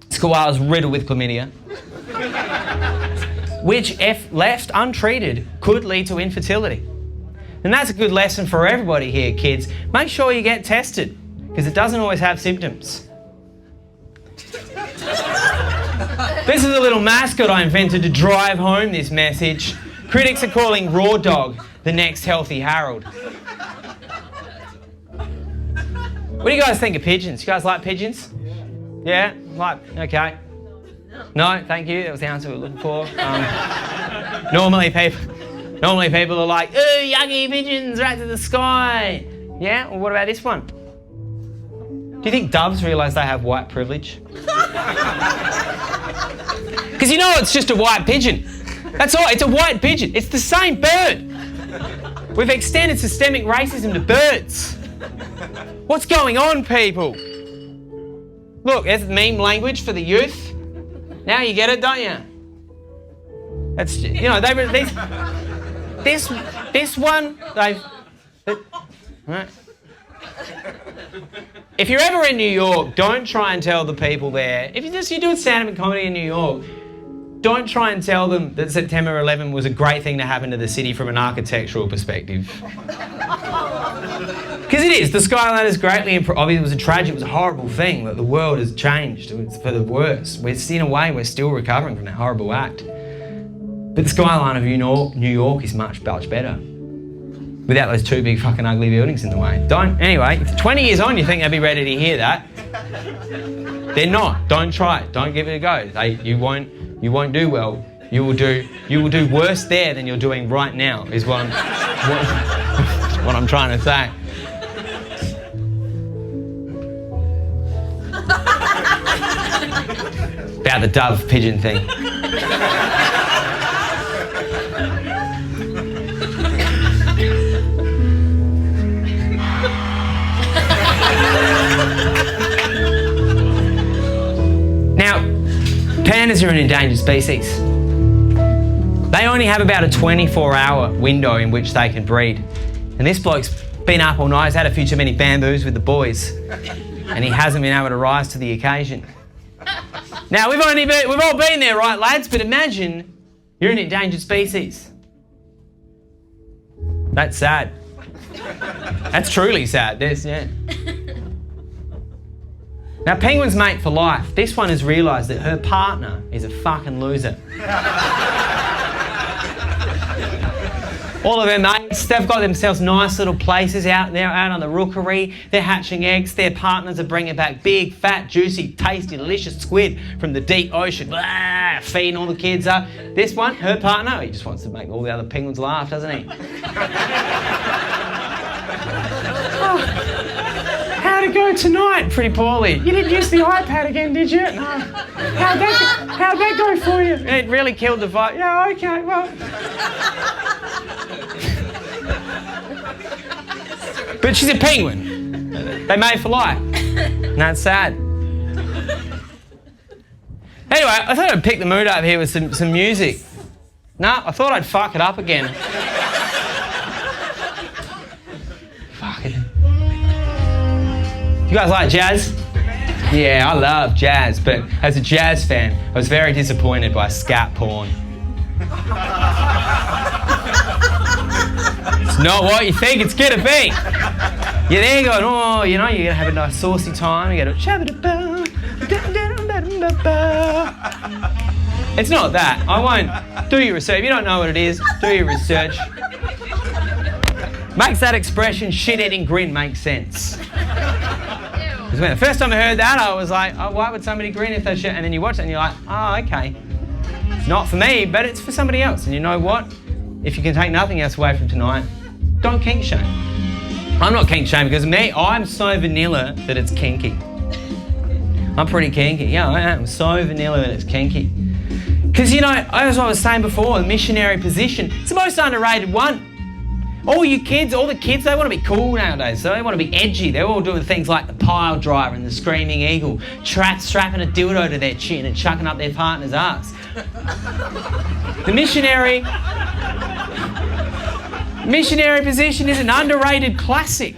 This koala's riddled with chlamydia, which, if left untreated, could lead to infertility. And that's a good lesson for everybody here, kids. Make sure you get tested, because it doesn't always have symptoms. This is a little mascot I invented to drive home this message. Critics are calling Raw Dog the next healthy Harold. What do you guys think of pigeons? You guys like pigeons? Yeah? Okay. No, thank you. That was the answer we were looking for. Normally people are like, ooh, yucky pigeons right to the sky. Yeah, well, what about this one? Do you think doves realise they have white privilege? Because you know it's just a white pigeon. That's all, it's a white pigeon. It's the same bird. We've extended systemic racism to birds. What's going on, people? Look, there's meme language for the youth. Now you get it, don't you? That's, you know, this one, right. If you're ever in New York, don't try and tell the people there, if you're doing stand-up and comedy in New York, don't try and tell them that September 11 was a great thing to happen to the city from an architectural perspective. Because it is. The skyline is greatly improved. Obviously, it was a tragic, it was a horrible thing that the world has changed. It's for the worse. In a way, we're still recovering from that horrible act. But the skyline of New York is much better. Without those two big fucking ugly buildings in the way. Anyway, if 20 years on you think they'll be ready to hear that, they're not. Don't try it. Don't give it a go. You won't do well. You will do worse there than you're doing right now, is what I'm trying to say. About the dove pigeon thing. Now, pandas are an endangered species. They only have about a 24-hour window in which they can breed. And this bloke's been up all night, he's had a few too many bamboos with the boys, and he hasn't been able to rise to the occasion. Now, we've all been there, right, lads? But imagine you're an endangered species. That's sad. That's truly sad. Yeah. Now, penguins mate for life. This one has realised that her partner is a fucking loser. All of their mates, they've got themselves nice little places out there, out on the rookery. They're hatching eggs. Their partners are bringing back big, fat, juicy, tasty, delicious squid from the deep ocean. Blah, feeding all the kids up. This one, her partner, he just wants to make all the other penguins laugh, doesn't he? How'd it go tonight? Pretty poorly. You didn't use the iPad again, did you? No. How'd that go for you? It really killed the vibe. Yeah, okay, well. But she's a penguin. They mate for life. And that's sad. Anyway, I thought I'd pick the mood up here with some music. No, I thought I'd fuck it up again. Fuck it. You guys like jazz? Yeah, I love jazz, but as a jazz fan, I was very disappointed by scat porn. It's not what you think it's gonna be. You're there going, oh, you know, you're gonna have a nice saucy time, you gotta It's not that. I won't. Do your research. If you don't know what it is, do your research. Makes that expression, shit-eating grin, make sense. Because when the first time I heard that, I was like, oh, why would somebody grin if they shit? And then you watch it and you're like, oh, okay. It's not for me, but it's for somebody else. And you know what? If you can take nothing else away from tonight, don't kink shame. I'm not kink shame because me, I'm so vanilla that it's kinky. I'm pretty kinky. Yeah, I am so vanilla that it's kinky. Because, you know, as I was saying before, the missionary position, it's the most underrated one. All the kids, they want to be cool nowadays. So they want to be edgy. They're all doing things like the pile driver and the screaming eagle, strapping a dildo to their chin and chucking up their partner's ass. The missionary position is an underrated classic.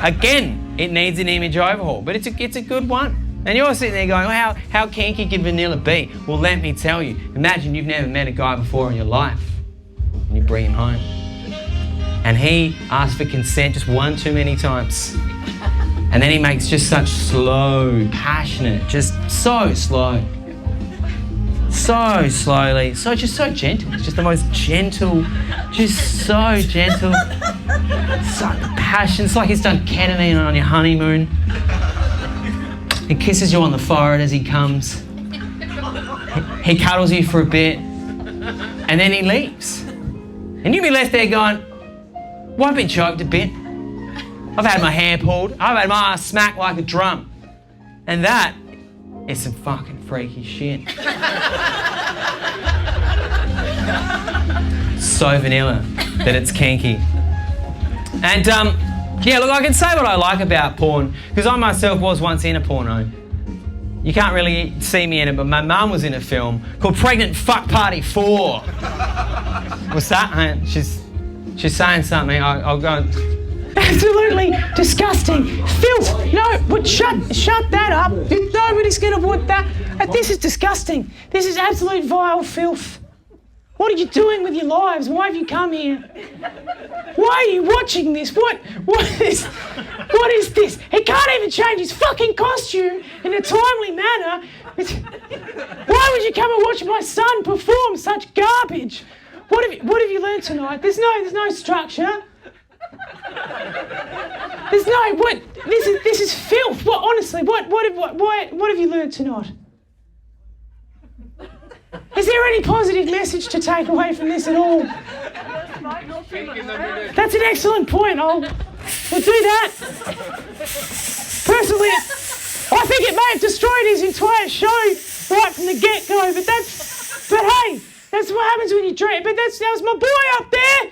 Again, it needs an image overhaul, but it's a good one. And you're sitting there going, well, how kinky can vanilla be? Well, let me tell you. Imagine you've never met a guy before in your life and you bring him home. And he asks for consent just one too many times. And then he makes just such slow, passionate, just so slow. So slowly, just so gentle. It's just the most gentle, just so gentle. So passion. It's like he's done ketamine on your honeymoon. He kisses you on the forehead as he comes. He cuddles you for a bit, and then he leaves. And you'll be left there going, well, I've been choked a bit. I've had my hair pulled. I've had my ass smacked like a drum. And that is some fucking freaky shit. So vanilla that it's kinky. And yeah, look, I can say what I like about porn, because I myself was once in a porno. You can't really see me in it, but my mum was in a film called Pregnant Fuck Party 4. What's that? She's saying something. I'll go. Absolutely disgusting. Filth. No, but shut that up. Nobody's going to want that. This is disgusting. This is absolute vile filth. What are you doing with your lives? Why have you come here? Why are you watching this? What is this? He can't even change his fucking costume in a timely manner. Why would you come and watch my son perform such garbage? What have you learned tonight? There's no structure. There's no what. This is filth. What, honestly? What have you learned tonight? Is there any positive message to take away from this at all? That's an excellent point. We'll do that. Personally, I think it may have destroyed his entire show right from the get-go. But hey, that's what happens when you drink. But that was my boy up there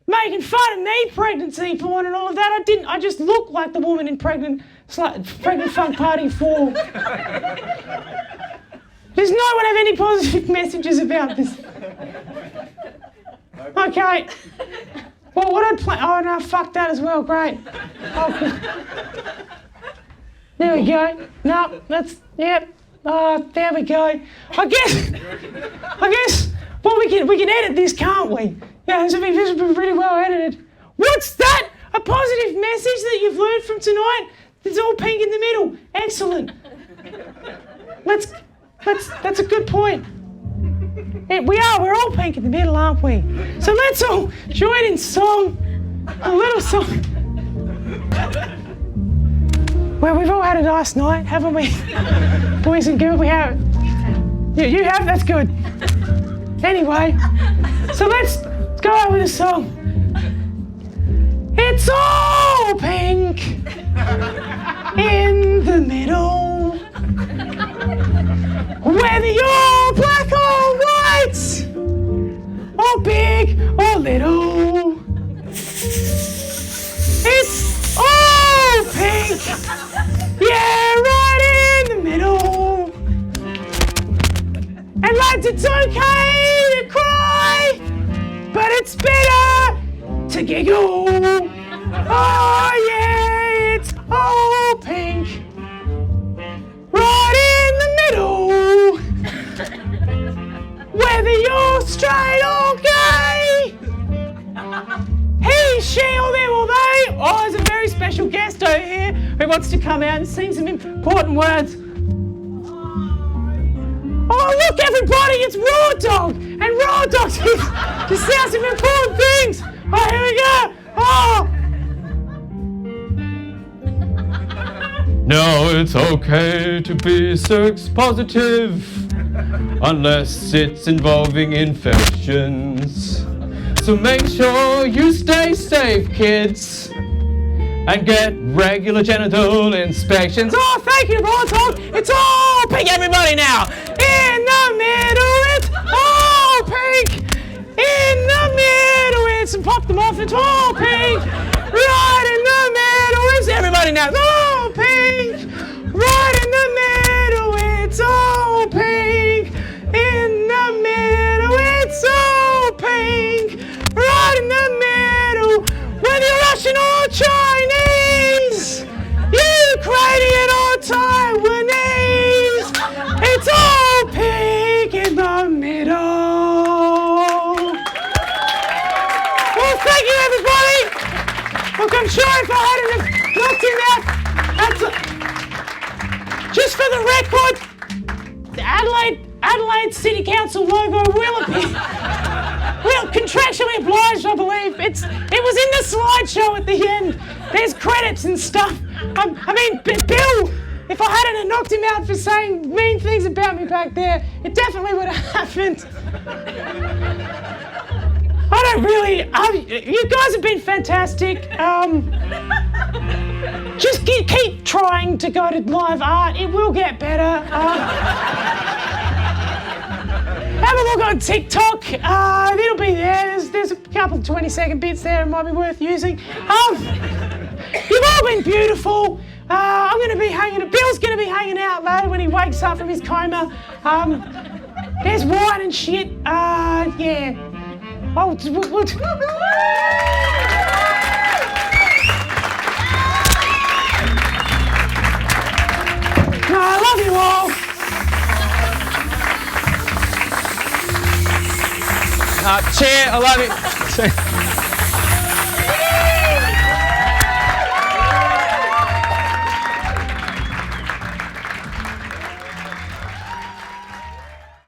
making fun of me, pregnancy porn and all of that. I just look like the woman in Pregnant Funk Party 4. Does no one have any positive messages about this? Okay. Well, what I'd play... Oh, no, fuck that as well. Great. Okay. There we go. No, that's... Yep. There we go. I guess... Well, we can edit this, can't we? Yeah, this has been pretty well edited. What's that? A positive message that you've learned from tonight? It's all pink in the middle. Excellent. That's a good point. Yeah, we're all pink in the middle, aren't we? So let's all join in song, a little song. Well, we've all had a nice night, haven't we? Boys and girls, we have. You have? That's good. Anyway, so let's go out with a song. It's all pink in the middle. Whether you're black or white, or big or little, it's all pink, yeah, right in the middle. And lads, it's okay to cry, but it's better to giggle. Oh yeah, it's all pink, right in the middle. Whether you're straight or gay, he, she, or them, or they. Oh, there's a very special guest over here who wants to come out and sing some important words. Oh, look, everybody, it's Raw Dog. And Raw Dog's here to say some important things. Oh, here we go. Oh. No, it's okay to be sex positive, unless it's involving infections. So make sure you stay safe, kids, and get regular genital inspections. Oh, thank you, Raw Dog. It's all pink, everybody, now. In the middle, it's all pink. In the middle, it's and pop them off. It's all pink. Right in the middle, it's everybody now. It's all pink. Right in the middle, it's all pink. In the middle, it's all pink. Right in the middle, whether you're Russian or Chinese, Ukrainian or Taiwanese, it's all pink in the middle. Well, thank you, everybody. Look, I'm sure if I hadn't looked in that, just for the record, the Adelaide City Council logo will appear. Well, contractually obliged, I believe. It was in the slideshow at the end. There's credits and stuff. I mean, Bill, If I hadn't knocked him out for saying mean things about me back there, it definitely would have happened. I don't really. You guys have been fantastic. Just keep trying to go to live art. It will get better. Have a look on TikTok. It'll be there. There's a couple of 20-second bits there. It might be worth using. You've all been beautiful. I'm going to be Bill's going to be hanging out later when he wakes up from his coma. There's wine and shit. Yeah. Oh, no, I love you all. Chair, I love you.